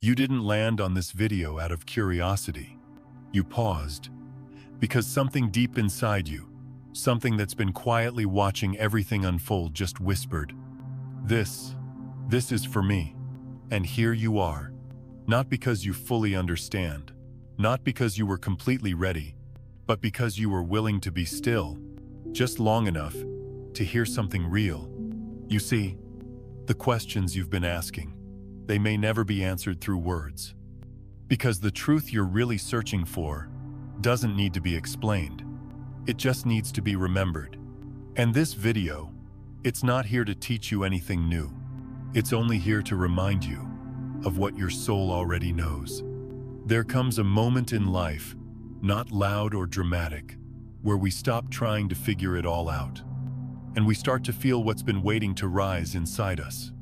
You didn't land on this video out of curiosity. You paused because something deep inside you, something that's been quietly watching everything unfold, just whispered, This is for me. And here you are. Not because you fully understand, not because you were completely ready, but because you were willing to be still, just long enough to hear something real. You see, the questions you've been asking, they may never be answered through words. Because the truth you're really searching for doesn't need to be explained. It just needs to be remembered. And this video, it's not here to teach you anything new. It's only here to remind you of what your soul already knows. There comes a moment in life, not loud or dramatic, where we stop trying to figure it all out, and we start to feel what's been waiting to rise inside us.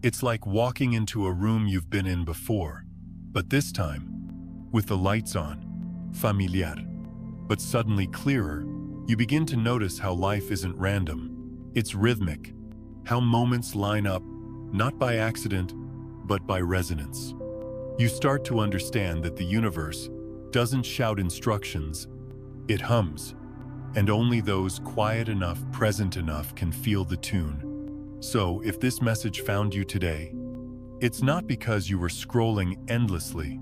It's like walking into a room you've been in before, but this time, with the lights on, familiar. But suddenly clearer, you begin to notice how life isn't random. It's rhythmic, how moments line up, not by accident, but by resonance. You start to understand that the universe doesn't shout instructions, it hums, and only those quiet enough, present enough can feel the tune. So, if this message found you today, it's not because you were scrolling endlessly,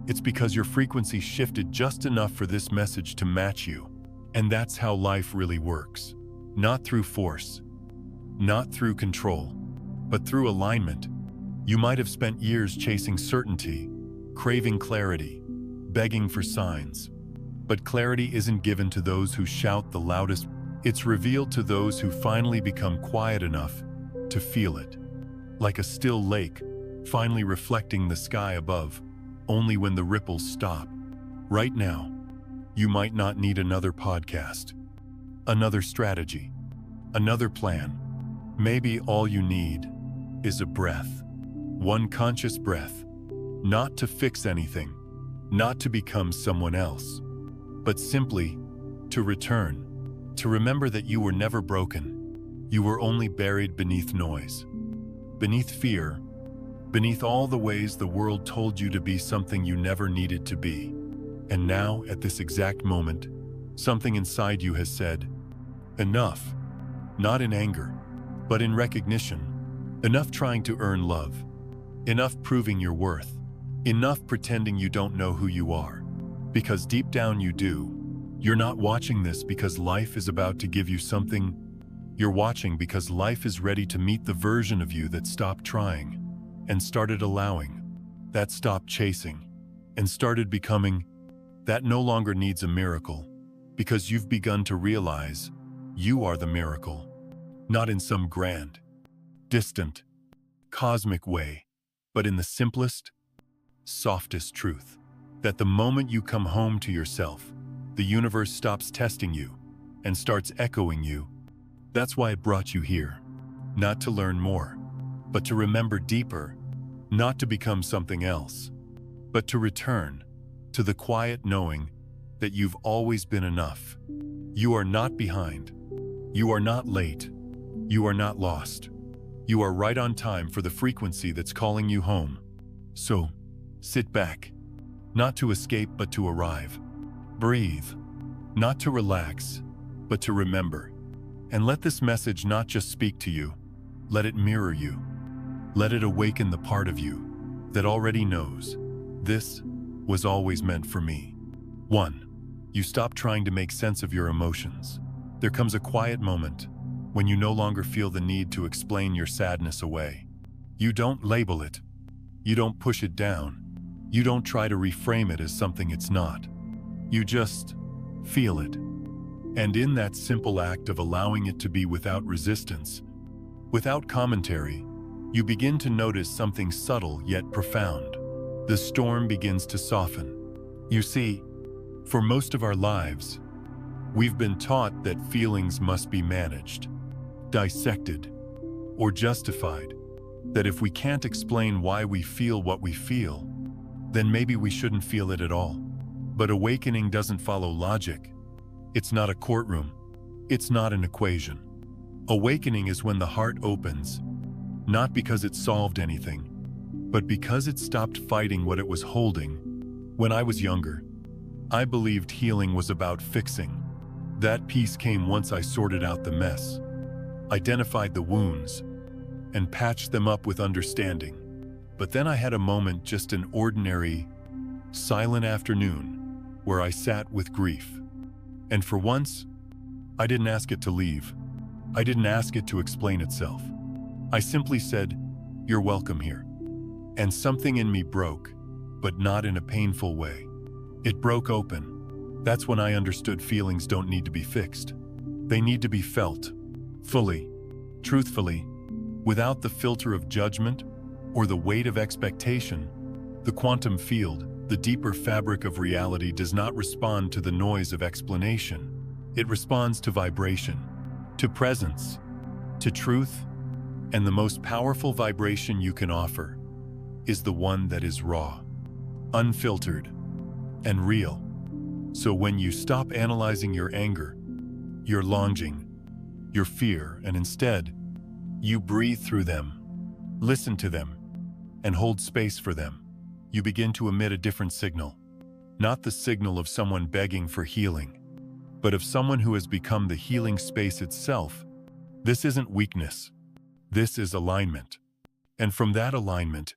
it's because your frequency shifted just enough for this message to match you. And that's how life really works. Not through force, not through control, but through alignment. You might have spent years chasing certainty, craving clarity, begging for signs. But clarity isn't given to those who shout the loudest. It's revealed to those who finally become quiet enough to feel it. Like a still lake, finally reflecting the sky above, only when the ripples stop. Right now, you might not need another podcast, another strategy, another plan. Maybe all you need is a breath. One conscious breath, not to fix anything, not to become someone else, but simply to return, to remember that you were never broken. You were only buried beneath noise, beneath fear, beneath all the ways the world told you to be something you never needed to be. And now, at this exact moment, something inside you has said, enough, not in anger, but in recognition. Enough trying to earn love. Enough proving your worth. Enough pretending you don't know who you are. Because deep down you do. You're not watching this because life is about to give you something. You're watching because life is ready to meet the version of you that stopped trying and started allowing, that stopped chasing and started becoming, that no longer needs a miracle, because you've begun to realize you are the miracle. Not in some grand, distant, cosmic way, but in the simplest, softest truth, that the moment you come home to yourself, the universe stops testing you and starts echoing you. That's why it brought you here, not to learn more, but to remember deeper, not to become something else, but to return to the quiet knowing that you've always been enough. You are not behind. You are not late. You are not lost. You are right on time for the frequency that's calling you home. So, sit back, not to escape but to arrive. Breathe, not to relax, but to remember. And let this message not just speak to you, let it mirror you. Let it awaken the part of you that already knows, this was always meant for me. 1. You stop trying to make sense of your emotions. There comes a quiet moment when you no longer feel the need to explain your sadness away. You don't label it. You don't push it down. You don't try to reframe it as something it's not. You just feel it. And in that simple act of allowing it to be without resistance, without commentary, you begin to notice something subtle yet profound. The storm begins to soften. You see, for most of our lives, we've been taught that feelings must be managed, dissected, or justified. That if we can't explain why we feel what we feel, then maybe we shouldn't feel it at all. But awakening doesn't follow logic. It's not a courtroom. It's not an equation. Awakening is when the heart opens, not because it solved anything, but because it stopped fighting what it was holding. When I was younger, I believed healing was about fixing. That peace came once I sorted out the mess, identified the wounds, and patched them up with understanding. But then I had a moment, just an ordinary, silent afternoon, where I sat with grief. And for once, I didn't ask it to leave. I didn't ask it to explain itself. I simply said, "You're welcome here." And something in me broke, but not in a painful way. It broke open. That's when I understood feelings don't need to be fixed. They need to be felt, fully, truthfully, without the filter of judgment or the weight of expectation. The quantum field, the deeper fabric of reality, does not respond to the noise of explanation. It responds to vibration, to presence, to truth, and the most powerful vibration you can offer is the one that is raw, unfiltered, and real. So when you stop analyzing your anger, your longing, your fear, and instead, you breathe through them, listen to them, and hold space for them, you begin to emit a different signal. Not the signal of someone begging for healing, but of someone who has become the healing space itself. This isn't weakness. This is alignment. And from that alignment,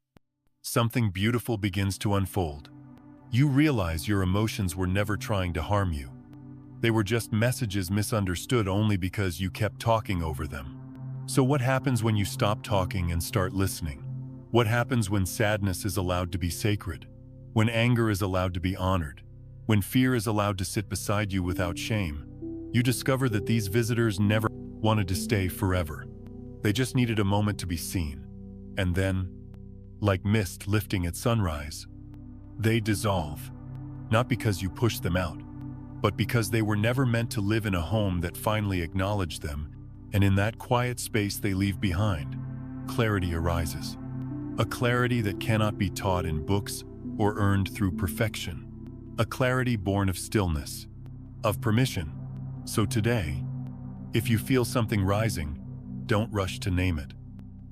something beautiful begins to unfold. You realize your emotions were never trying to harm you. They were just messages misunderstood only because you kept talking over them. So what happens when you stop talking and start listening? What happens when sadness is allowed to be sacred? When anger is allowed to be honored? When fear is allowed to sit beside you without shame? You discover that these visitors never wanted to stay forever. They just needed a moment to be seen. And then, like mist lifting at sunrise, they dissolve. Not because you pushed them out, but because they were never meant to live in a home that finally acknowledged them. And in that quiet space they leave behind, clarity arises. A clarity that cannot be taught in books or earned through perfection. A clarity born of stillness, of permission. So today, if you feel something rising, don't rush to name it.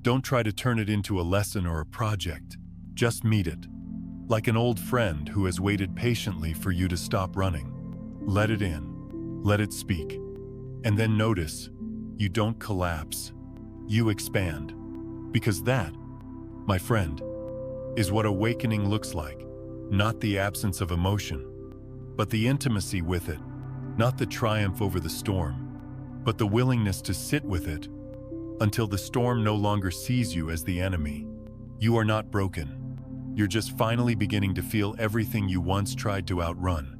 Don't try to turn it into a lesson or a project. Just meet it. Like an old friend who has waited patiently for you to stop running. Let it in. Let it speak. And then notice, you don't collapse. You expand. Because that, my friend, is what awakening looks like. Not the absence of emotion, but the intimacy with it. Not the triumph over the storm, but the willingness to sit with it until the storm no longer sees you as the enemy. You are not broken. You're just finally beginning to feel everything you once tried to outrun.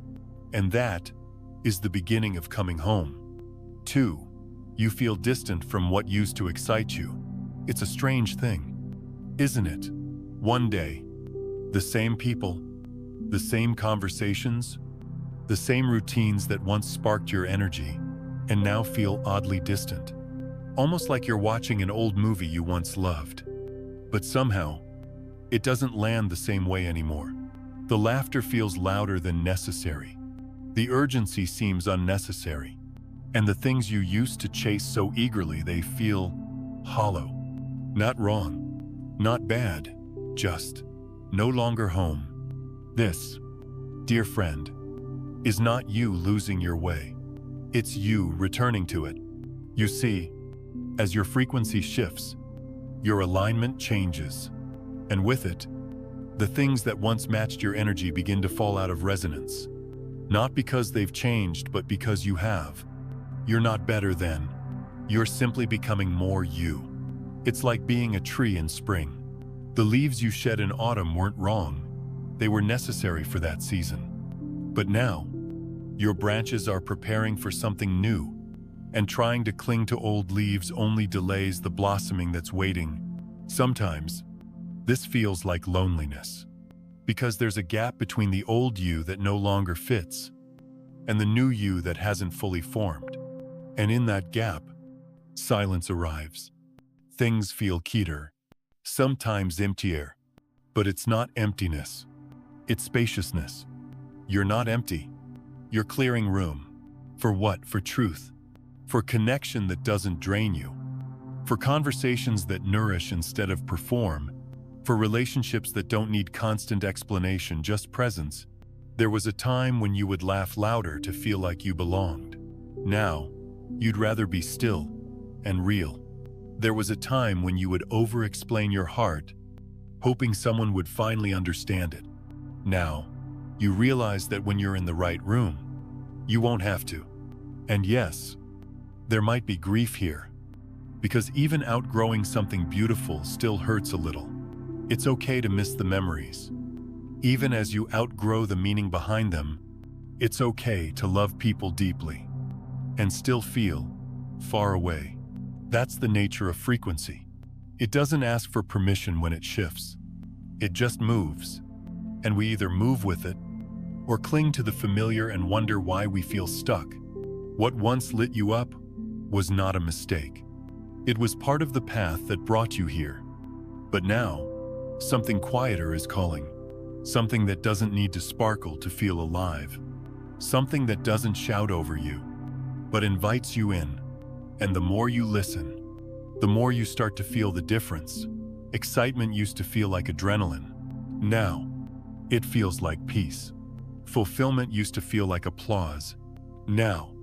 And that is the beginning of coming home. 2. You feel distant from what used to excite you. It's a strange thing, isn't it? One day, the same people, the same conversations, the same routines that once sparked your energy, and now feel oddly distant. Almost like you're watching an old movie you once loved. But somehow, it doesn't land the same way anymore. The laughter feels louder than necessary. The urgency seems unnecessary. And the things you used to chase so eagerly, they feel hollow. Not wrong, not bad, just no longer home. This, dear friend, is not you losing your way. It's you returning to it. You see, as your frequency shifts, your alignment changes. And with it, the things that once matched your energy begin to fall out of resonance. Not because they've changed, but because you have. You're not better than. You're simply becoming more you. It's like being a tree in spring. The leaves you shed in autumn weren't wrong. They were necessary for that season. But now, your branches are preparing for something new, and trying to cling to old leaves only delays the blossoming that's waiting. Sometimes, this feels like loneliness, because there's a gap between the old you that no longer fits and the new you that hasn't fully formed. And in that gap, silence arrives. Things feel quieter, sometimes emptier, but it's not emptiness. It's spaciousness. You're not empty. You're clearing room. For what? For truth. For connection that doesn't drain you. For conversations that nourish instead of perform. For relationships that don't need constant explanation, just presence. There was a time when you would laugh louder to feel like you belonged. Now, you'd rather be still and real. There was a time when you would over-explain your heart, hoping someone would finally understand it. Now, you realize that when you're in the right room, you won't have to. And yes, there might be grief here, because even outgrowing something beautiful still hurts a little. It's okay to miss the memories. Even as you outgrow the meaning behind them, it's okay to love people deeply and still feel far away. That's the nature of frequency. It doesn't ask for permission when it shifts. It just moves, and we either move with it or cling to the familiar and wonder why we feel stuck. What once lit you up was not a mistake. It was part of the path that brought you here. But now, something quieter is calling. Something that doesn't need to sparkle to feel alive. Something that doesn't shout over you, but invites you in. And the more you listen, the more you start to feel the difference. Excitement used to feel like adrenaline. Now, it feels like peace. Fulfillment used to feel like applause. Now,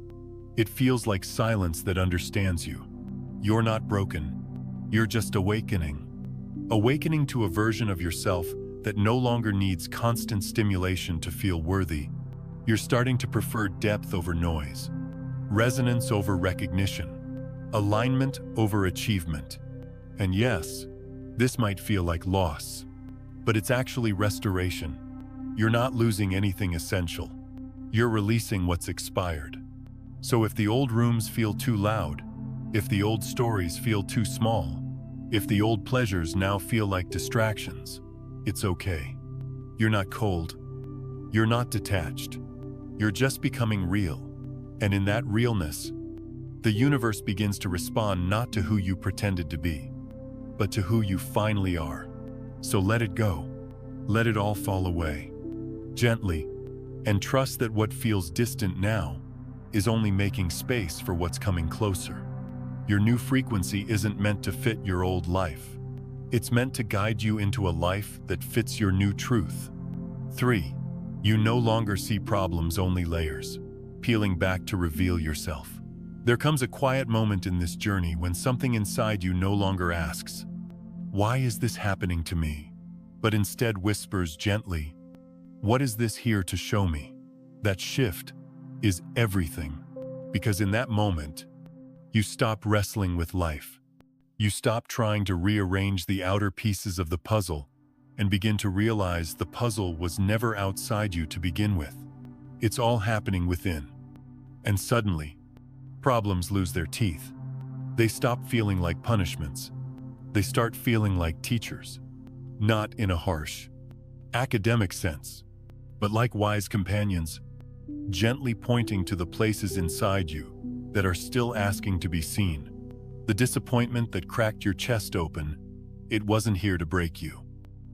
it feels like silence that understands you. You're not broken. You're just awakening. Awakening to a version of yourself that no longer needs constant stimulation to feel worthy. You're starting to prefer depth over noise, resonance over recognition, alignment over achievement. And yes, this might feel like loss, but it's actually restoration. You're not losing anything essential. You're releasing what's expired. So if the old rooms feel too loud, if the old stories feel too small, if the old pleasures now feel like distractions, it's okay. You're not cold. You're not detached. You're just becoming real. And in that realness, the universe begins to respond not to who you pretended to be, but to who you finally are. So let it go. Let it all fall away. Gently, and trust that what feels distant now is only making space for what's coming closer. Your new frequency isn't meant to fit your old life. It's meant to guide you into a life that fits your new truth. 3. You no longer see problems, only layers, peeling back to reveal yourself. There comes a quiet moment in this journey when something inside you no longer asks, "Why is this happening to me?" but instead whispers gently, "What is this here to show me?" That shift is everything, because in that moment, you stop wrestling with life. You stop trying to rearrange the outer pieces of the puzzle and begin to realize the puzzle was never outside you to begin with. It's all happening within. And suddenly, problems lose their teeth. They stop feeling like punishments. They start feeling like teachers. Not in a harsh, academic sense, but like wise companions, gently pointing to the places inside you that are still asking to be seen. The disappointment that cracked your chest open, it wasn't here to break you.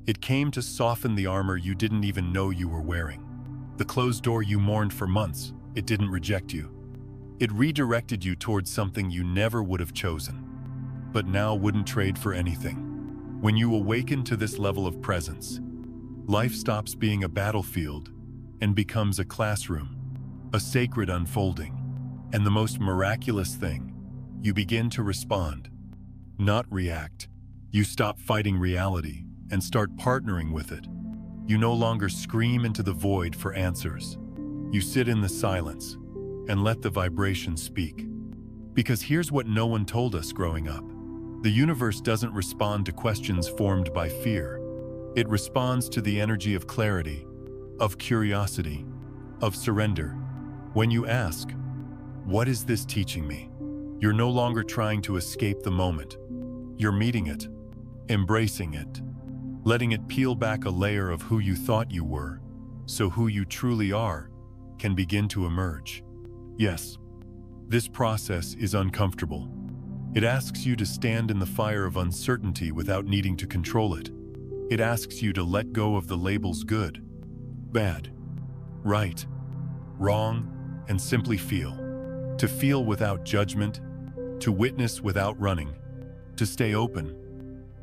It came to soften the armor you didn't even know you were wearing. The closed door you mourned for months, it didn't reject you. It redirected you towards something you never would have chosen, but now wouldn't trade for anything. When you awaken to this level of presence, life stops being a battlefield and becomes a classroom, a sacred unfolding. And the most miraculous thing, you begin to respond, not react. You stop fighting reality and start partnering with it. You no longer scream into the void for answers. You sit in the silence and let the vibration speak. Because here's what no one told us growing up. The universe doesn't respond to questions formed by fear. It responds to the energy of clarity, of curiosity, of surrender. When you ask, "What is this teaching me?" you're no longer trying to escape the moment. You're meeting it, embracing it, letting it peel back a layer of who you thought you were, so who you truly are can begin to emerge. Yes, this process is uncomfortable. It asks you to stand in the fire of uncertainty without needing to control it. It asks you to let go of the labels good, bad, right, wrong, and simply feel. To feel without judgment, to witness without running, to stay open,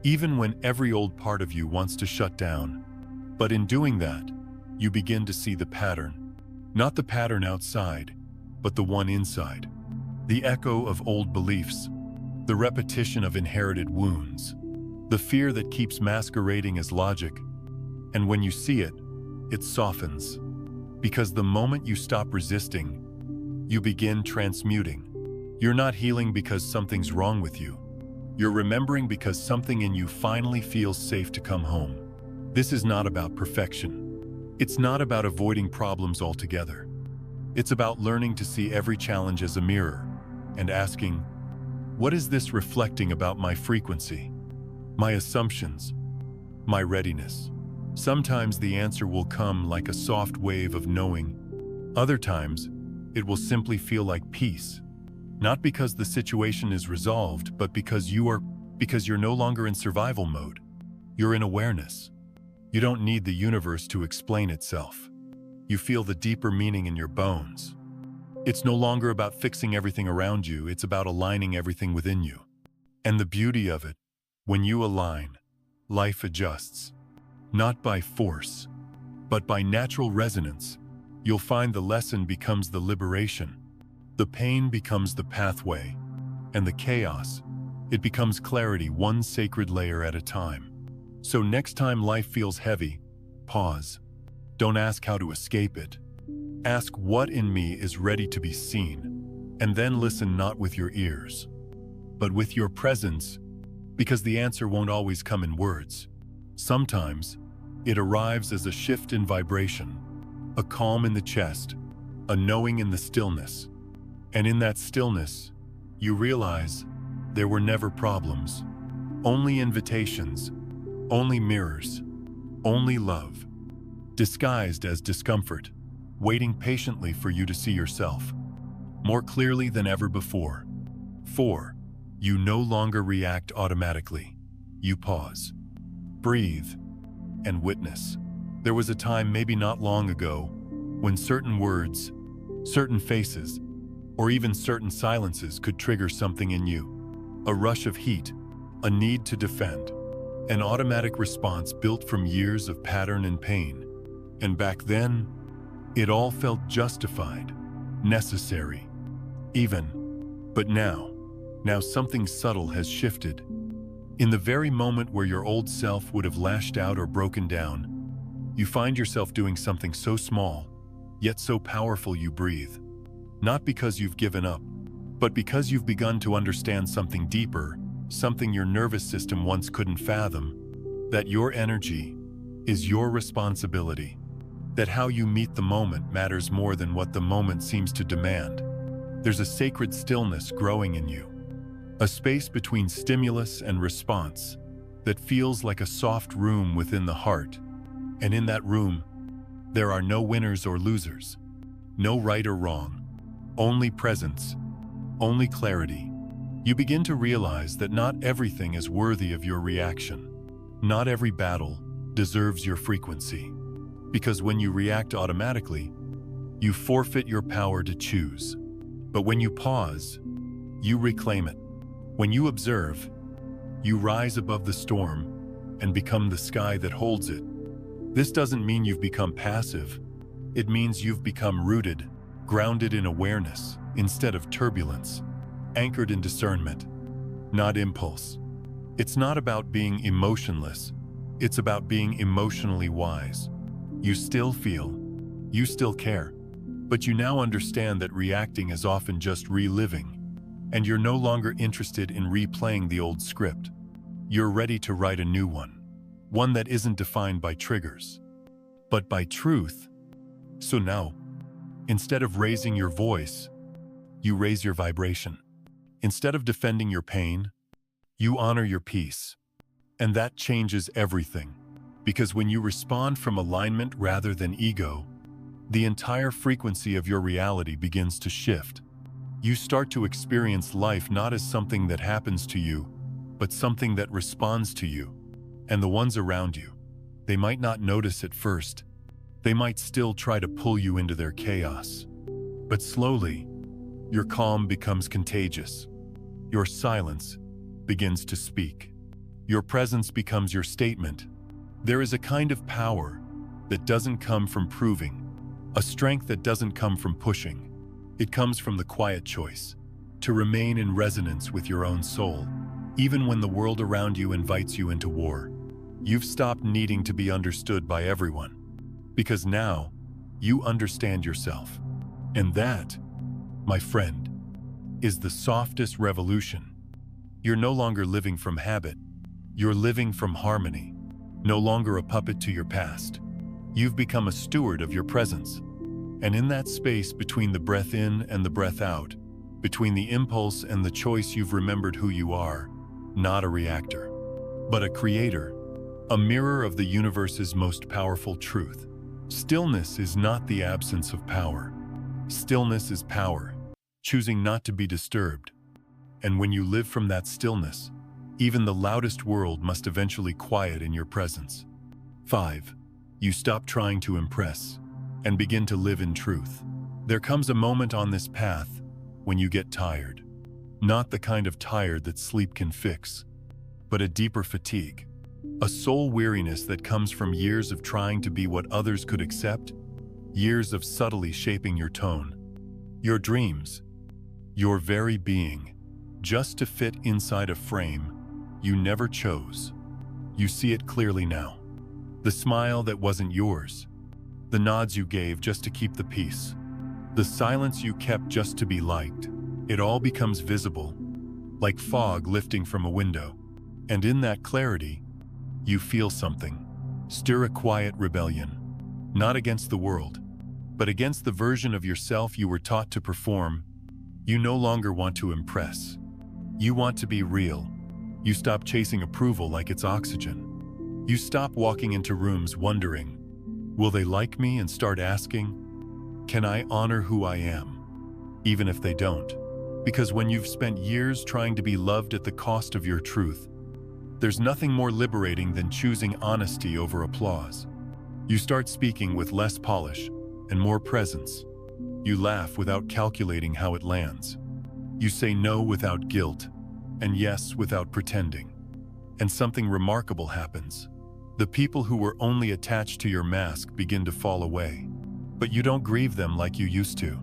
even when every old part of you wants to shut down. But in doing that, you begin to see the pattern. Not the pattern outside, but the one inside. The echo of old beliefs, the repetition of inherited wounds, the fear that keeps masquerading as logic. And when you see it, it softens. Because the moment you stop resisting, you begin transmuting. You're not healing because something's wrong with you. You're remembering because something in you finally feels safe to come home. This is not about perfection. It's not about avoiding problems altogether. It's about learning to see every challenge as a mirror and asking, what is this reflecting about my frequency, my assumptions, my readiness? Sometimes the answer will come like a soft wave of knowing. Other times, it will simply feel like peace. Not because the situation is resolved, but because you're no longer in survival mode. You're in awareness. You don't need the universe to explain itself. You feel the deeper meaning in your bones. It's no longer about fixing everything around you, it's about aligning everything within you. And the beauty of it, when you align, life adjusts. Not by force, but by natural resonance. You'll find the lesson becomes the liberation. The pain becomes the pathway. And the chaos, it becomes clarity, one sacred layer at a time. So next time life feels heavy, pause. Don't ask how to escape it. Ask what in me is ready to be seen. And then listen not with your ears, but with your presence, because the answer won't always come in words. Sometimes, it arrives as a shift in vibration, a calm in the chest, a knowing in the stillness. And in that stillness, you realize there were never problems, only invitations, only mirrors, only love, disguised as discomfort, waiting patiently for you to see yourself, more clearly than ever before. 4. You no longer react automatically. You pause, breathe, and witness. There was a time, maybe not long ago, when certain words, certain faces, or even certain silences could trigger something in you. A rush of heat, a need to defend, an automatic response built from years of pattern and pain. And back then, it all felt justified, necessary, even. But now something subtle has shifted. In the very moment where your old self would have lashed out or broken down, you find yourself doing something so small, yet so powerful. You breathe. Not because you've given up, but because you've begun to understand something deeper, something your nervous system once couldn't fathom, that your energy is your responsibility, that how you meet the moment matters more than what the moment seems to demand. There's a sacred stillness growing in you, a space between stimulus and response that feels like a soft room within the heart. And in that room, there are no winners or losers, no right or wrong, only presence, only clarity. You begin to realize that not everything is worthy of your reaction. Not every battle deserves your frequency. Because when you react automatically, you forfeit your power to choose. But when you pause, you reclaim it. When you observe, you rise above the storm and become the sky that holds it. This doesn't mean you've become passive. It means you've become rooted, grounded in awareness instead of turbulence, anchored in discernment, not impulse. It's not about being emotionless. It's about being emotionally wise. You still feel, you still care, but you now understand that reacting is often just reliving. And you're no longer interested in replaying the old script. You're ready to write a new one that isn't defined by triggers, but by truth. So now, instead of raising your voice, you raise your vibration. Instead of defending your pain, you honor your peace. And that changes everything, because when you respond from alignment rather than ego, the entire frequency of your reality begins to shift. You start to experience life not as something that happens to you, but something that responds to you. And the ones around you, they might not notice at first. They might still try to pull you into their chaos. But slowly, your calm becomes contagious. Your silence begins to speak. Your presence becomes your statement. There is a kind of power that doesn't come from proving, a strength that doesn't come from pushing. It comes from the quiet choice to remain in resonance with your own soul, even when the world around you invites you into war. You've stopped needing to be understood by everyone, because now you understand yourself. And that, my friend, is the softest revolution. You're no longer living from habit. You're living from harmony, no longer a puppet to your past. You've become a steward of your presence. And in that space between the breath in and the breath out, between the impulse and the choice, you've remembered who you are, not a reactor, but a creator, a mirror of the universe's most powerful truth. Stillness is not the absence of power. Stillness is power, choosing not to be disturbed. And when you live from that stillness, even the loudest world must eventually quiet in your presence. 5. You stop trying to impress and begin to live in truth. There comes a moment on this path when you get tired. Not the kind of tired that sleep can fix, but a deeper fatigue. A soul weariness that comes from years of trying to be what others could accept, years of subtly shaping your tone, your dreams, your very being, just to fit inside a frame you never chose. You see it clearly now. The smile that wasn't yours, the nods you gave just to keep the peace, the silence you kept just to be liked. It all becomes visible, like fog lifting from a window. And in that clarity, you feel something. Stir a quiet rebellion, not against the world, but against the version of yourself you were taught to perform. You no longer want to impress. You want to be real. You stop chasing approval like it's oxygen. You stop walking into rooms wondering, will they like me, and start asking, can I honor who I am, even if they don't? Because when you've spent years trying to be loved at the cost of your truth, there's nothing more liberating than choosing honesty over applause. You start speaking with less polish and more presence. You laugh without calculating how it lands. You say no without guilt, and yes without pretending. And something remarkable happens. The people who were only attached to your mask begin to fall away. But you don't grieve them like you used to,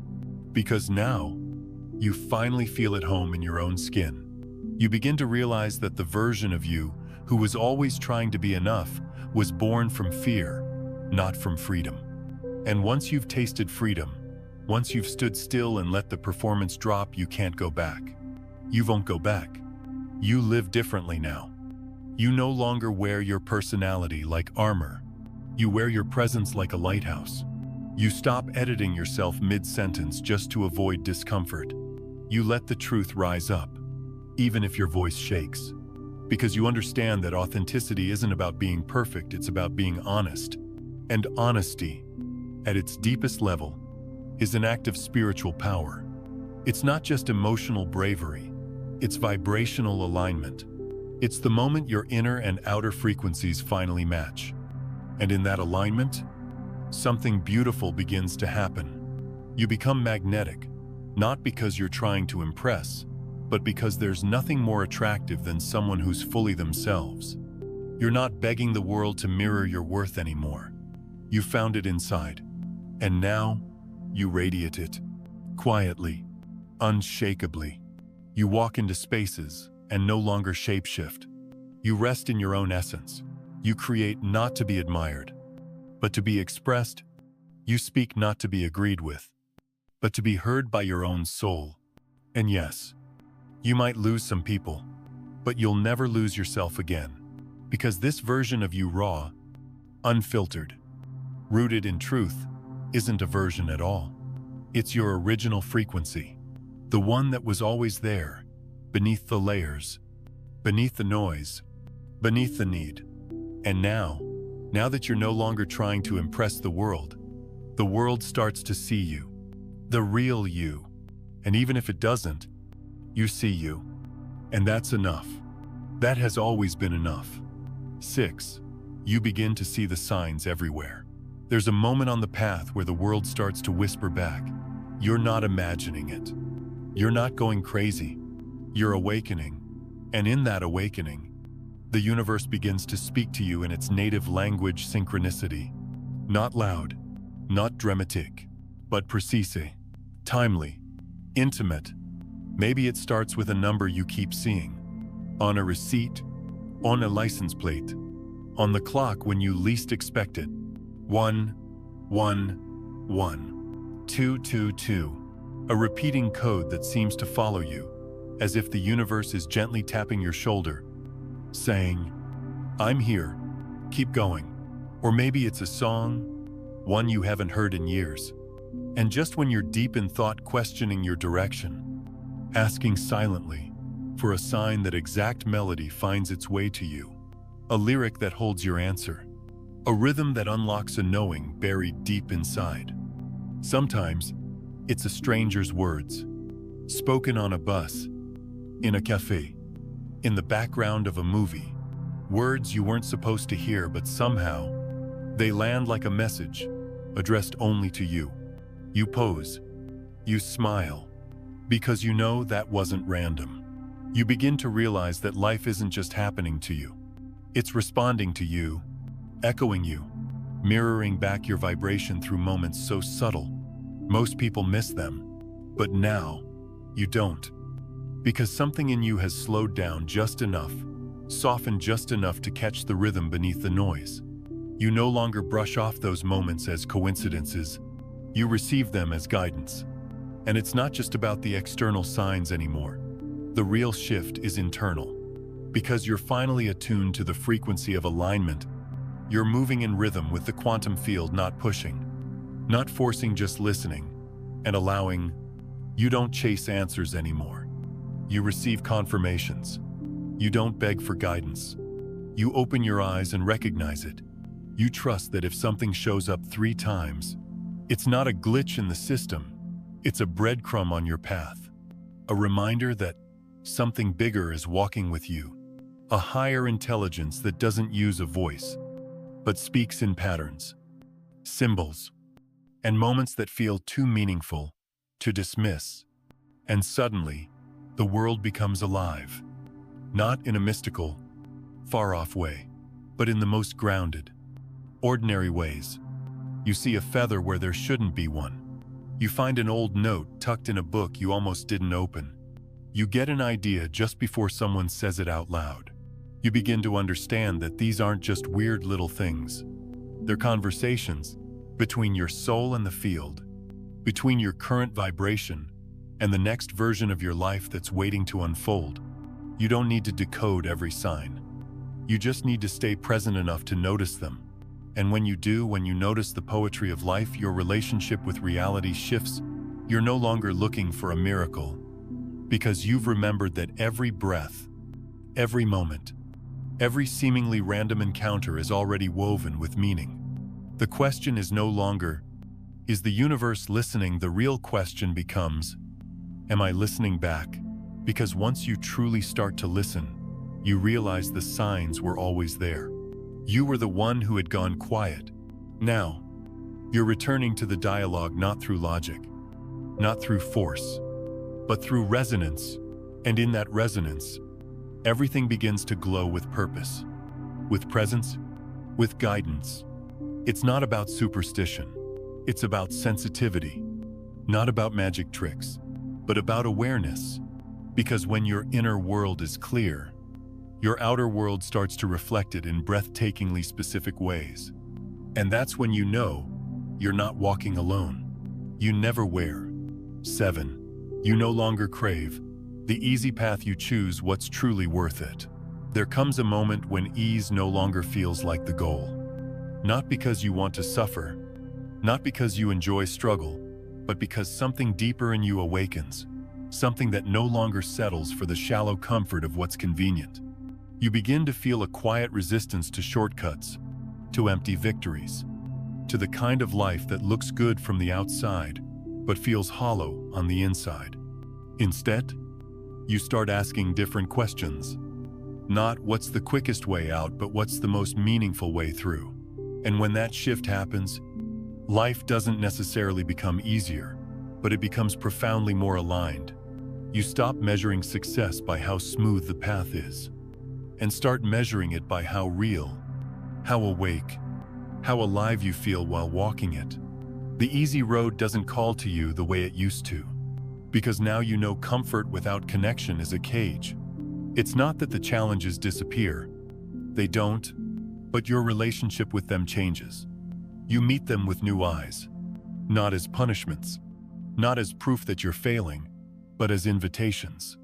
because now you finally feel at home in your own skin. You begin to realize that the version of you who was always trying to be enough was born from fear, not from freedom. And once you've tasted freedom, once you've stood still and let the performance drop, you can't go back. You won't go back. You live differently now. You no longer wear your personality like armor. You wear your presence like a lighthouse. You stop editing yourself mid-sentence just to avoid discomfort. You let the truth rise up, even if your voice shakes. Because you understand that authenticity isn't about being perfect, it's about being honest. And honesty, at its deepest level, is an act of spiritual power. It's not just emotional bravery, it's vibrational alignment. It's the moment your inner and outer frequencies finally match. And in that alignment, something beautiful begins to happen. You become magnetic, not because you're trying to impress, but because there's nothing more attractive than someone who's fully themselves. You're not begging the world to mirror your worth anymore. You found it inside, and now you radiate it, quietly, unshakably. You walk into spaces and no longer shapeshift. You rest in your own essence. You create not to be admired, but to be expressed. You speak not to be agreed with, but to be heard by your own soul. And yes, you might lose some people, but you'll never lose yourself again. Because this version of you, raw, unfiltered, rooted in truth, isn't a version at all. It's your original frequency, the one that was always there, beneath the layers, beneath the noise, beneath the need. And now that you're no longer trying to impress the world starts to see you, the real you. And even if it doesn't, you see you. And that's enough. That has always been enough. 6. You begin to see the signs everywhere. There's a moment on the path where the world starts to whisper back. You're not imagining it. You're not going crazy. You're awakening. And in that awakening, The universe begins to speak to you in its native language synchronicity. Not loud, not dramatic, but precise, timely, intimate. Maybe it starts with a number you keep seeing. On a receipt, on a license plate, on the clock when you least expect it. 1, 1, 1, 2, 2, 2. A repeating code that seems to follow you, as if the universe is gently tapping your shoulder, saying, "I'm here, keep going." Or maybe it's a song, one you haven't heard in years. And just when you're deep in thought, questioning your direction, asking silently for a sign, that exact melody finds its way to you. A lyric that holds your answer. A rhythm that unlocks a knowing buried deep inside. Sometimes, it's a stranger's words, spoken on a bus, in a cafe, in the background of a movie. Words you weren't supposed to hear, but somehow, they land like a message, addressed only to you. You pause. You smile. Because you know that wasn't random. You begin to realize that life isn't just happening to you. It's responding to you, echoing you, mirroring back your vibration through moments so subtle. Most people miss them. But now, you don't. Because something in you has slowed down just enough, softened just enough to catch the rhythm beneath the noise. You no longer brush off those moments as coincidences. You receive them as guidance. And it's not just about the external signs anymore. The real shift is internal. Because you're finally attuned to the frequency of alignment. You're moving in rhythm with the quantum field, not pushing, not forcing, just listening and allowing. You don't chase answers anymore. You receive confirmations. You don't beg for guidance. You open your eyes and recognize it. You trust that if something shows up 3 times, it's not a glitch in the system. It's a breadcrumb on your path. A reminder that something bigger is walking with you. A higher intelligence that doesn't use a voice, but speaks in patterns, symbols, and moments that feel too meaningful to dismiss. And suddenly, the world becomes alive. Not in a mystical, far-off way, but in the most grounded, ordinary ways. You see a feather where there shouldn't be one. You find an old note tucked in a book you almost didn't open. You get an idea just before someone says it out loud. You begin to understand that these aren't just weird little things. They're conversations between your soul and the field, between your current vibration and the next version of your life that's waiting to unfold. You don't need to decode every sign. You just need to stay present enough to notice them. And when you do, when you notice the poetry of life, your relationship with reality shifts. You're no longer looking for a miracle, because you've remembered that every breath, every moment, every seemingly random encounter is already woven with meaning. The question is no longer, is the universe listening? The real question becomes, am I listening back? Because once you truly start to listen, you realize the signs were always there. You were the one who had gone quiet. Now, you're returning to the dialogue, not through logic, not through force, but through resonance. And in that resonance, everything begins to glow with purpose, with presence, with guidance. It's not about superstition. It's about sensitivity. Not about magic tricks, but about awareness. Because when your inner world is clear, your outer world starts to reflect it in breathtakingly specific ways. And that's when you know you're not walking alone. You never wear 7. You no longer crave the easy path. You choose what's truly worth it. There comes a moment when ease no longer feels like the goal. Not because you want to suffer, not because you enjoy struggle, but because something deeper in you awakens, something that no longer settles for the shallow comfort of what's convenient. You begin to feel a quiet resistance to shortcuts, to empty victories, to the kind of life that looks good from the outside, but feels hollow on the inside. Instead, you start asking different questions. Not what's the quickest way out, but what's the most meaningful way through. And when that shift happens, life doesn't necessarily become easier, but it becomes profoundly more aligned. You stop measuring success by how smooth the path is. and start measuring it by how real, how awake, how alive you feel while walking it. The easy road doesn't call to you the way it used to, because now you know comfort without connection is a cage. It's not that the challenges disappear. They don't, but your relationship with them changes. You meet them with new eyes, not as punishments, not as proof that you're failing, but as invitations.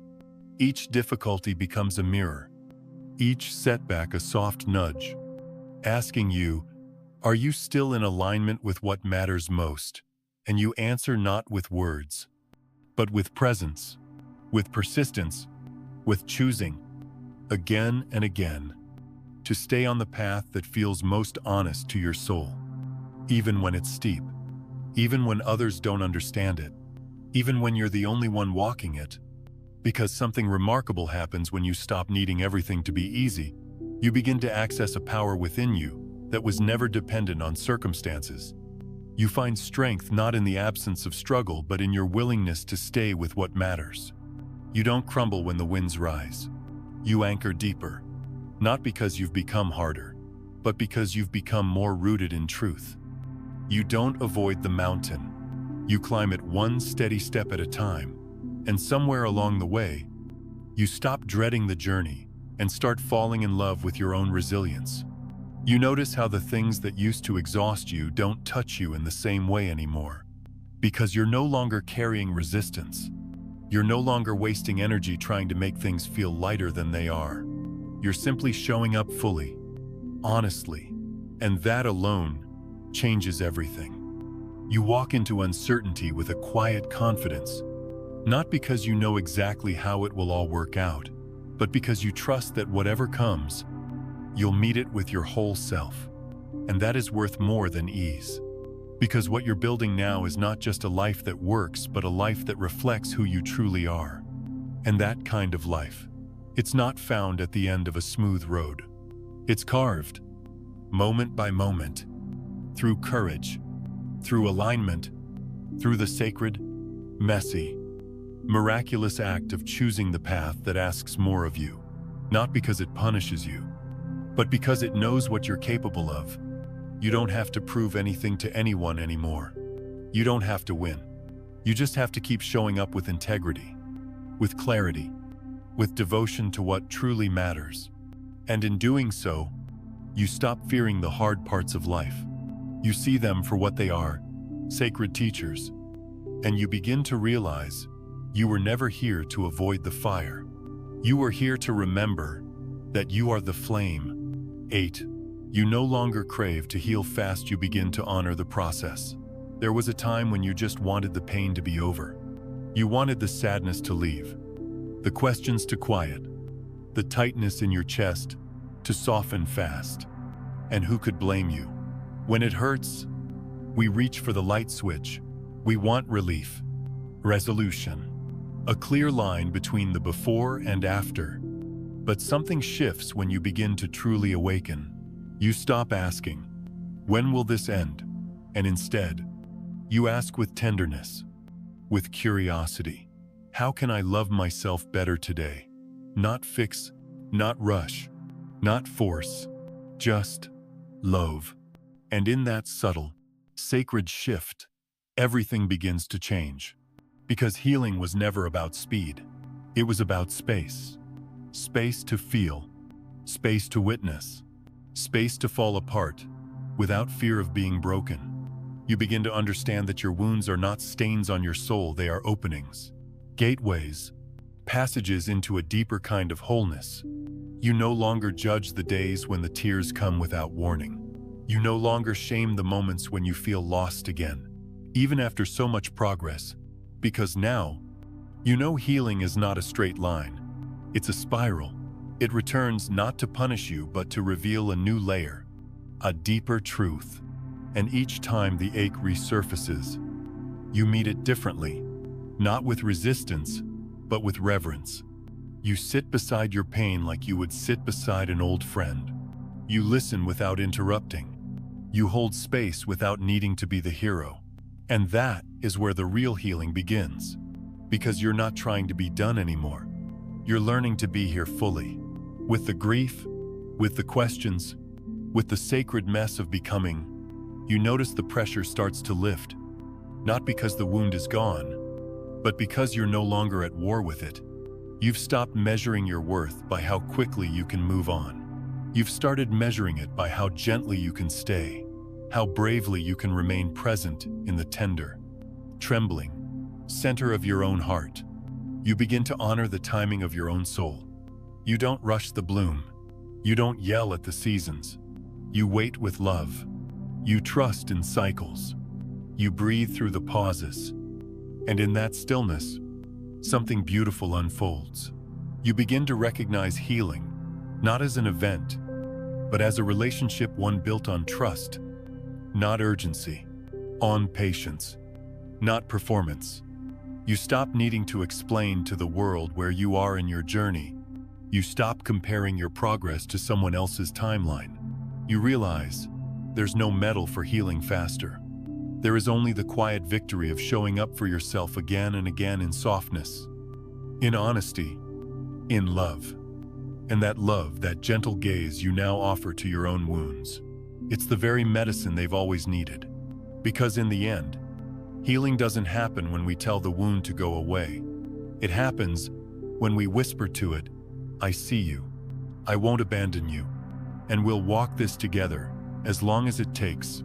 Each difficulty becomes a mirror, each setback a soft nudge, asking you, are you still in alignment with what matters most? And you answer not with words, but with presence, with persistence, with choosing, again and again, to stay on the path that feels most honest to your soul, even when it's steep, even when others don't understand it, even when you're the only one walking it. Because something remarkable happens when you stop needing everything to be easy. You begin to access a power within you that was never dependent on circumstances. You find strength not in the absence of struggle, but in your willingness to stay with what matters. You don't crumble when the winds rise. You anchor deeper, not because you've become harder, but because you've become more rooted in truth. You don't avoid the mountain. You climb it one steady step at a time, and somewhere along the way, you stop dreading the journey and start falling in love with your own resilience. You notice how the things that used to exhaust you don't touch you in the same way anymore, because you're no longer carrying resistance. You're no longer wasting energy trying to make things feel lighter than they are. You're simply showing up fully, honestly, and that alone changes everything. You walk into uncertainty with a quiet confidence, not because you know exactly how it will all work out, but because you trust that whatever comes, you'll meet it with your whole self. And that is worth more than ease. Because what you're building now is not just a life that works, but a life that reflects who you truly are. And that kind of life, it's not found at the end of a smooth road. It's carved, moment by moment, through courage, through alignment, through the sacred, messy, miraculous act of choosing the path that asks more of you, not because it punishes you, but because it knows what you're capable of. You don't have to prove anything to anyone anymore. You don't have to win. You just have to keep showing up with integrity, with clarity, with devotion to what truly matters. And in doing so, you stop fearing the hard parts of life. You see them for what they are, sacred teachers, and you begin to realize you were never here to avoid the fire. You were here to remember that you are the flame. 8. You no longer crave to heal fast. You begin to honor the process. There was a time when you just wanted the pain to be over. You wanted the sadness to leave, the questions to quiet, the tightness in your chest to soften fast. And who could blame you? When it hurts, we reach for the light switch. We want relief, resolution, a clear line between the before and after. But something shifts when you begin to truly awaken. You stop asking, when will this end? And instead, you ask with tenderness, with curiosity, how can I love myself better today? Not fix, not rush, not force, just love. And in that subtle, sacred shift, everything begins to change. Because healing was never about speed. It was about space. Space to feel, space to witness, space to fall apart without fear of being broken. You begin to understand that your wounds are not stains on your soul, they are openings, gateways, passages into a deeper kind of wholeness. You no longer judge the days when the tears come without warning. You no longer shame the moments when you feel lost again, even after so much progress, because now, you know healing is not a straight line. It's a spiral. It returns not to punish you, but to reveal a new layer, a deeper truth. And each time the ache resurfaces, you meet it differently, not with resistance, but with reverence. You sit beside your pain like you would sit beside an old friend. You listen without interrupting. You hold space without needing to be the hero. And that is where the real healing begins. Because you're not trying to be done anymore. You're learning to be here fully, With the grief, with the questions, with the sacred mess of becoming, you notice the pressure starts to lift. Not because the wound is gone, but because you're no longer at war with it. You've stopped measuring your worth by how quickly you can move on. You've started measuring it by how gently you can stay, how bravely you can remain present in the tender, trembling center of your own heart. You begin to honor the timing of your own soul. You don't rush the bloom. You don't yell at the seasons. You wait with love. You trust in cycles. You breathe through the pauses. And in that stillness, something beautiful unfolds. You begin to recognize healing, not as an event, but as a relationship, one built on trust, not urgency, on patience, not performance. You stop needing to explain to the world where you are in your journey. You stop comparing your progress to someone else's timeline. You realize there's no medal for healing faster. There is only the quiet victory of showing up for yourself again and again in softness, in honesty, in love. And that love, that gentle gaze you now offer to your own wounds, it's the very medicine they've always needed. Because in the end, healing doesn't happen when we tell the wound to go away. It happens when we whisper to it, "I see you. I won't abandon you. And we'll walk this together as long as it takes."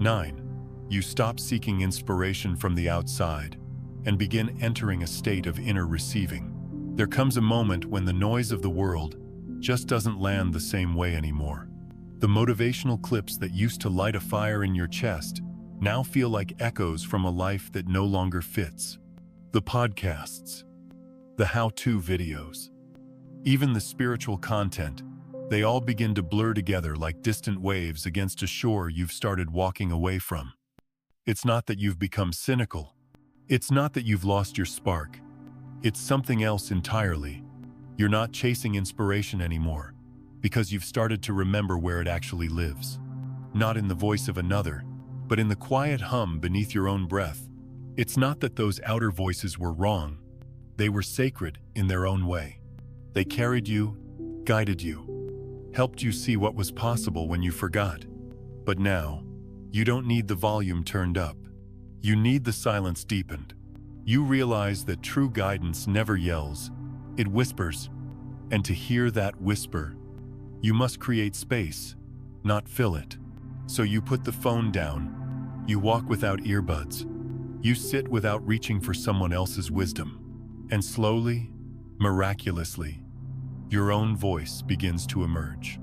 9. You stop seeking inspiration from the outside and begin entering a state of inner receiving. There comes a moment when the noise of the world just doesn't land the same way anymore. The motivational clips that used to light a fire in your chest now feel like echoes from a life that no longer fits. The podcasts, the how-to videos, even the spiritual content, they all begin to blur together like distant waves against a shore you've started walking away from. It's not that you've become cynical. It's not that you've lost your spark. It's something else entirely. You're not chasing inspiration anymore because you've started to remember where it actually lives. Not in the voice of another, but in the quiet hum beneath your own breath. It's not that those outer voices were wrong. They were sacred in their own way. They carried you, guided you, helped you see what was possible when you forgot. But now, you don't need the volume turned up. You need the silence deepened. You realize that true guidance never yells, it whispers. And to hear that whisper, you must create space, not fill it. So you put the phone down. You walk without earbuds. You sit without reaching for someone else's wisdom. And slowly, miraculously, your own voice begins to emerge.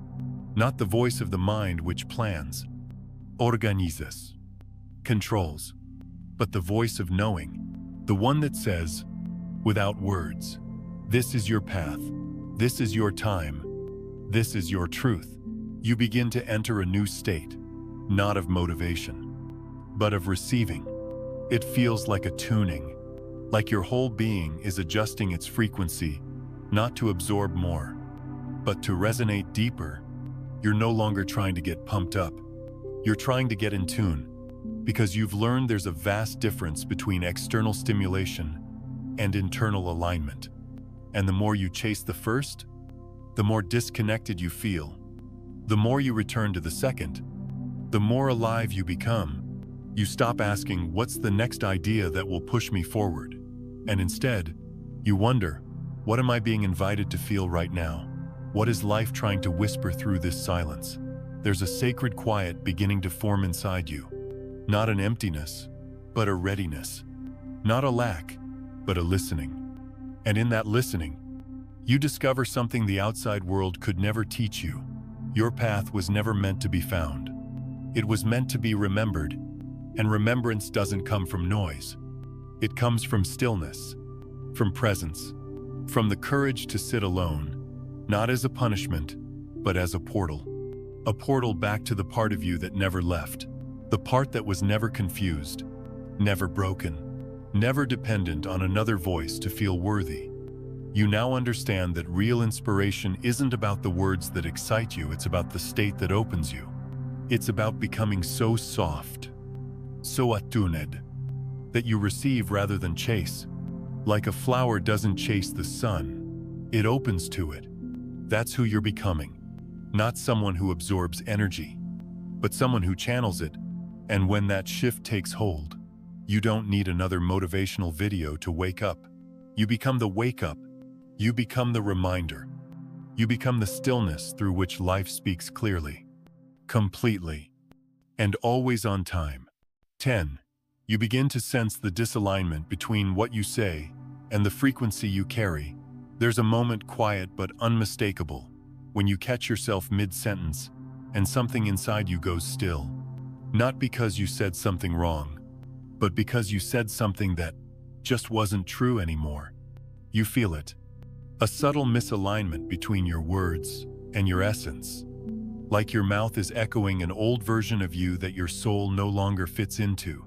Not the voice of the mind which plans, organizes, controls, but the voice of knowing, the one that says, without words, "This is your path, this is your time, this is your truth." You begin to enter a new state, not of motivation, but of receiving. It feels like a tuning, like your whole being is adjusting its frequency, not to absorb more, but to resonate deeper. You're no longer trying to get pumped up. You're trying to get in tune, because you've learned there's a vast difference between external stimulation and internal alignment. And the more you chase the first, the more disconnected you feel. The more you return to the second, the more alive you become. You stop asking, "What's the next idea that will push me forward?" And instead, you wonder, what am I being invited to feel right now? What is life trying to whisper through this silence? There's a sacred quiet beginning to form inside you. Not an emptiness, but a readiness. Not a lack, but a listening. And in that listening, you discover something the outside world could never teach you. Your path was never meant to be found. It was meant to be remembered, and remembrance doesn't come from noise. It comes from stillness, from presence, from the courage to sit alone, not as a punishment, but as a portal. A portal back to the part of you that never left, the part that was never confused, never broken, never dependent on another voice to feel worthy. You now understand that real inspiration isn't about the words that excite you, it's about the state that opens you. It's about becoming so soft, so attuned, that you receive rather than chase. Like a flower doesn't chase the sun, it opens to it. That's who you're becoming. Not someone who absorbs energy, but someone who channels it. And when that shift takes hold, you don't need another motivational video to wake up. You become the wake-up. You become the reminder. You become the stillness through which life speaks clearly, completely, and always on time. 10. You begin to sense the disalignment between what you say and the frequency you carry. There's a moment, quiet but unmistakable, when you catch yourself mid-sentence and something inside you goes still. Not because you said something wrong, but because you said something that just wasn't true anymore. You feel it. A subtle misalignment between your words and your essence. Like your mouth is echoing an old version of you that your soul no longer fits into.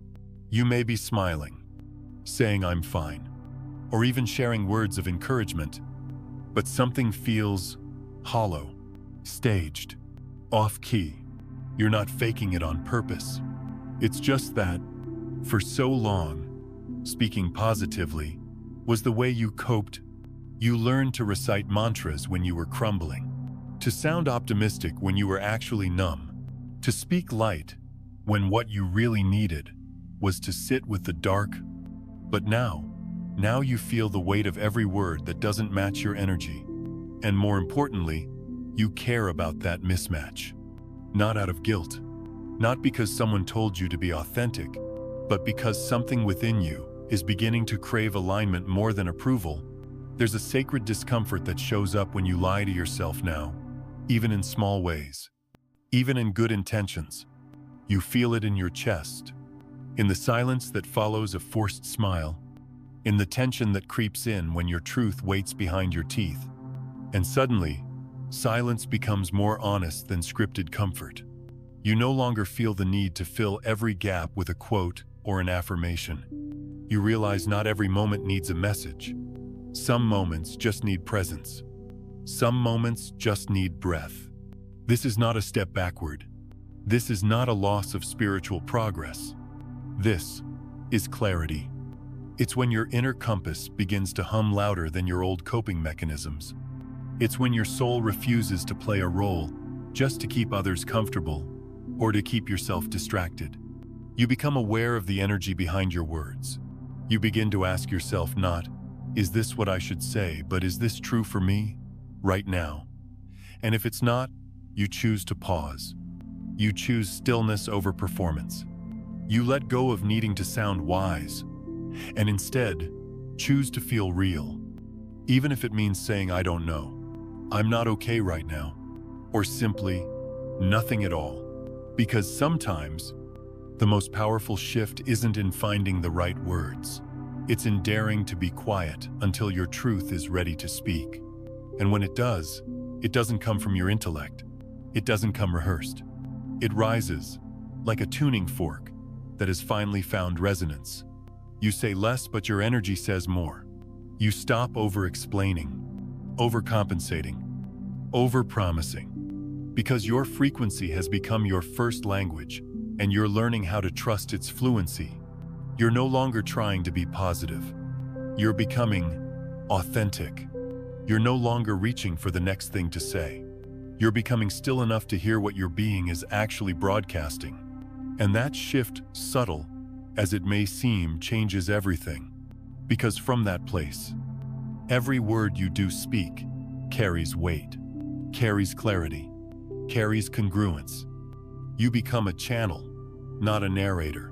You may be smiling, saying I'm fine, or even sharing words of encouragement, but something feels hollow, staged, off-key. You're not faking it on purpose. It's just that, for so long, speaking positively was the way you coped. You learned to recite mantras when you were crumbling, to sound optimistic when you were actually numb, to speak light when what you really needed was to sit with the dark. But now you feel the weight of every word that doesn't match your energy. And more importantly, you care about that mismatch. Not out of guilt, not because someone told you to be authentic, but because something within you is beginning to crave alignment more than approval. There's a sacred discomfort that shows up when you lie to yourself now, even in small ways, even in good intentions. You feel it in your chest, in the silence that follows a forced smile, in the tension that creeps in when your truth waits behind your teeth. And suddenly, silence becomes more honest than scripted comfort. You no longer feel the need to fill every gap with a quote or an affirmation. You realize not every moment needs a message. Some moments just need presence. Some moments just need breath. This is not a step backward. This is not a loss of spiritual progress. This is clarity. It's when your inner compass begins to hum louder than your old coping mechanisms. It's when your soul refuses to play a role just to keep others comfortable or to keep yourself distracted. You become aware of the energy behind your words. You begin to ask yourself not, is this what I should say, but is this true for me right now? And if it's not, you choose to pause. You choose stillness over performance. You let go of needing to sound wise, and instead, choose to feel real. Even if it means saying, I don't know, I'm not okay right now, or simply, nothing at all. Because sometimes, the most powerful shift isn't in finding the right words. It's in daring to be quiet until your truth is ready to speak. And when it does, it doesn't come from your intellect. It doesn't come rehearsed. It rises, like a tuning fork that has finally found resonance. You say less, but your energy says more. You stop over-explaining, overcompensating, over-promising, because your frequency has become your first language, and you're learning how to trust its fluency. You're no longer trying to be positive. You're becoming authentic. You're no longer reaching for the next thing to say. You're becoming still enough to hear what your being is actually broadcasting. And that shift, subtle as it may seem, changes everything. Because from that place, every word you do speak carries weight, carries clarity, carries congruence. You become a channel, not a narrator.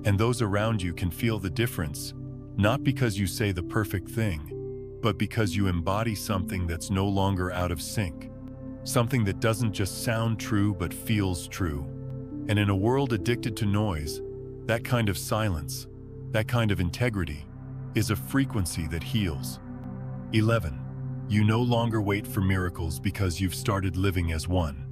And those around you can feel the difference, not because you say the perfect thing, but because you embody something that's no longer out of sync. Something that doesn't just sound true but feels true. And in a world addicted to noise, that kind of silence, that kind of integrity, is a frequency that heals. 11. You no longer wait for miracles because you've started living as one.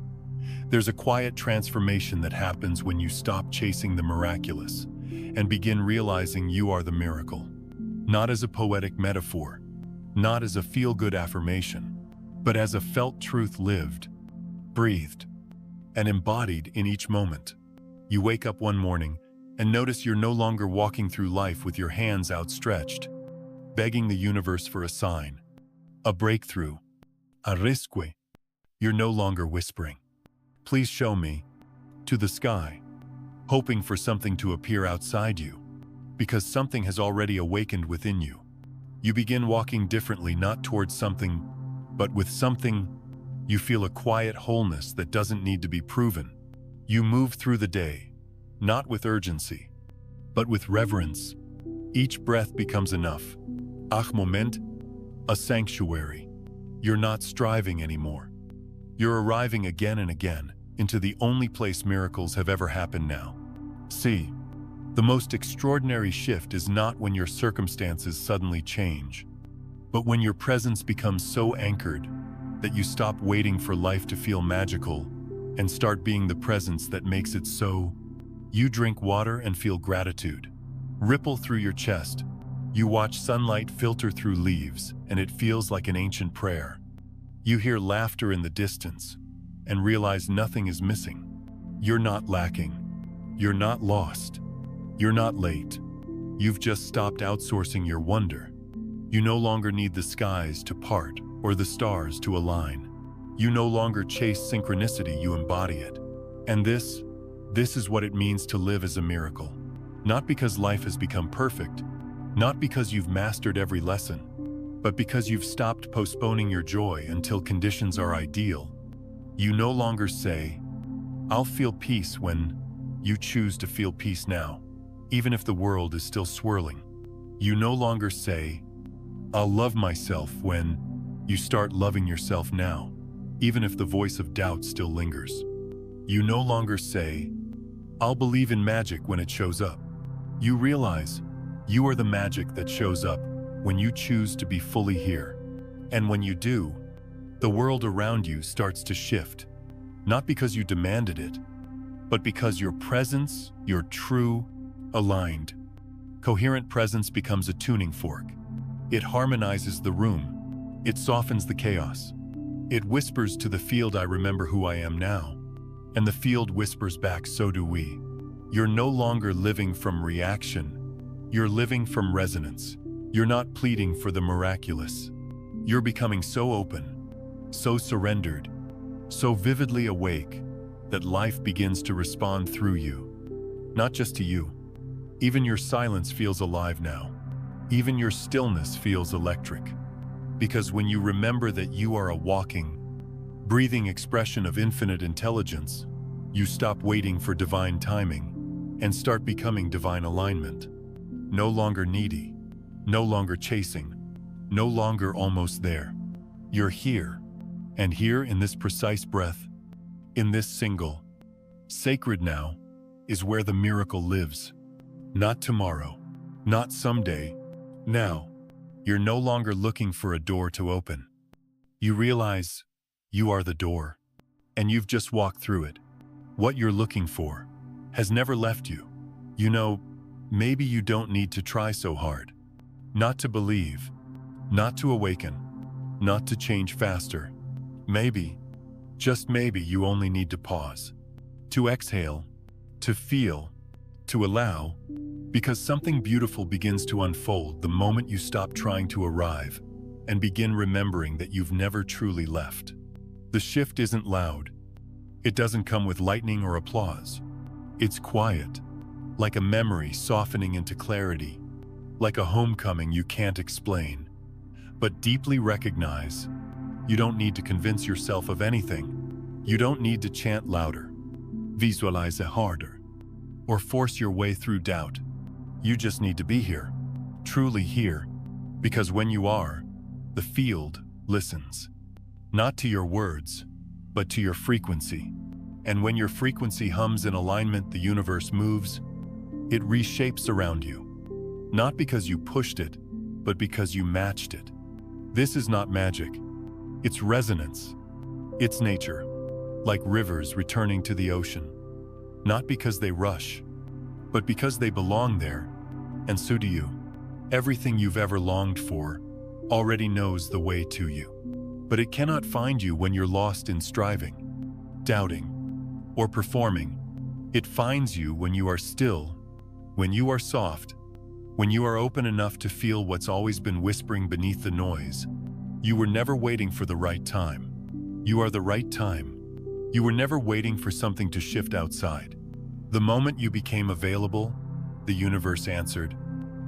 There's a quiet transformation that happens when you stop chasing the miraculous and begin realizing you are the miracle. Not as a poetic metaphor, not as a feel-good affirmation, but as a felt truth lived, breathed, and embodied in each moment. You wake up one morning and notice you're no longer walking through life with your hands outstretched, begging the universe for a sign, a breakthrough, Arrisque. You're no longer whispering. Please show me. To the sky. Hoping for something to appear outside you. Because something has already awakened within you. You begin walking differently, not towards something, but with something. You feel a quiet wholeness that doesn't need to be proven. You move through the day, not with urgency, but with reverence. Each breath becomes enough. Moment, a sanctuary. You're not striving anymore. You're arriving again and again into the only place miracles have ever happened now. See, the most extraordinary shift is not when your circumstances suddenly change, but when your presence becomes so anchored that you stop waiting for life to feel magical and start being the presence that makes it so. You drink water and feel gratitude ripple through your chest. You watch sunlight filter through leaves, and it feels like an ancient prayer. You hear laughter in the distance and realize nothing is missing. You're not lacking. You're not lost. You're not late. You've just stopped outsourcing your wonder. You no longer need the skies to part or the stars to align. You no longer chase synchronicity, you embody it. And this is what it means to live as a miracle. Not because life has become perfect, not because you've mastered every lesson, but because you've stopped postponing your joy until conditions are ideal. You no longer say, "I'll feel peace when." You choose to feel peace now, even if the world is still swirling. You no longer say, "I'll love myself when." You start loving yourself now, even if the voice of doubt still lingers. You no longer say, "I'll believe in magic when it shows up." You realize you are the magic that shows up when you choose to be fully here. And when you do, the world around you starts to shift, not because you demanded it, but because your presence, your true, aligned, coherent presence becomes a tuning fork. It harmonizes the room. It softens the chaos. It whispers to the field, "I remember who I am now." And the field whispers back, "So do we." You're no longer living from reaction. You're living from resonance. You're not pleading for the miraculous. You're becoming so open, so surrendered, so vividly awake that life begins to respond through you. Not just to you. Even your silence feels alive now. Even your stillness feels electric. Because when you remember that you are a walking, breathing expression of infinite intelligence, you stop waiting for divine timing and start becoming divine alignment. No longer needy, no longer chasing, no longer almost there. You're here, and here in this precise breath, in this single, sacred now, is where the miracle lives. Not tomorrow, not someday, now. You're no longer looking for a door to open. You realize you are the door, and you've just walked through it. What you're looking for has never left you. You know, maybe you don't need to try so hard. Not to believe, not to awaken, not to change faster. Maybe, just maybe, you only need to pause, to exhale, to feel, to allow, because something beautiful begins to unfold the moment you stop trying to arrive and begin remembering that you've never truly left. The shift isn't loud. It doesn't come with lightning or applause. It's quiet, like a memory softening into clarity, like a homecoming you can't explain, but deeply recognize. You don't need to convince yourself of anything. You don't need to chant louder, visualize it harder, or force your way through doubt. You just need to be here, truly here, because when you are, the field listens, not to your words, but to your frequency. And when your frequency hums in alignment, the universe moves. It reshapes around you, not because you pushed it, but because you matched it. This is not magic. It's resonance. It's nature, like rivers returning to the ocean, not because they rush, but because they belong there, and so do you. Everything you've ever longed for already knows the way to you, but it cannot find you when you're lost in striving, doubting, or performing. It finds you when you are still, when you are soft, when you are open enough to feel what's always been whispering beneath the noise. You were never waiting for the right time. You are the right time. You were never waiting for something to shift outside. The moment you became available, the universe answered.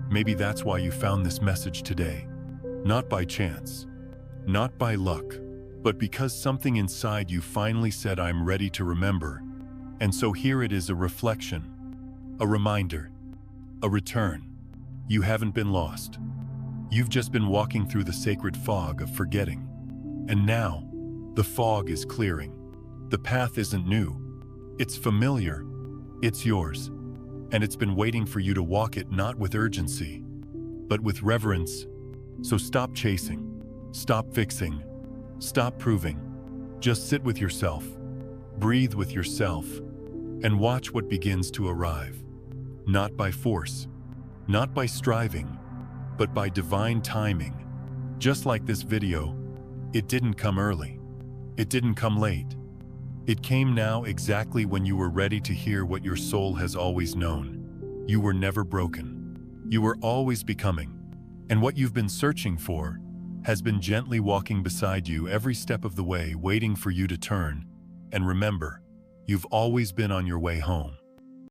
Maybe that's why you found this message today. Not by chance, not by luck, but because something inside you finally said, I'm ready to remember. And so here it is, a reflection, a reminder, a return. You haven't been lost. You've just been walking through the sacred fog of forgetting. And now, the fog is clearing. The path isn't new. It's familiar. It's yours. And it's been waiting for you to walk it, not with urgency, but with reverence. So stop chasing. Stop fixing. Stop proving. Just sit with yourself. Breathe with yourself. And watch what begins to arrive. Not by force. Not by striving. But by divine timing. Just like this video, it didn't come early. It didn't come late. It came now, exactly when you were ready to hear what your soul has always known. You were never broken. You were always becoming. And what you've been searching for has been gently walking beside you every step of the way, waiting for you to turn. And remember, you've always been on your way home.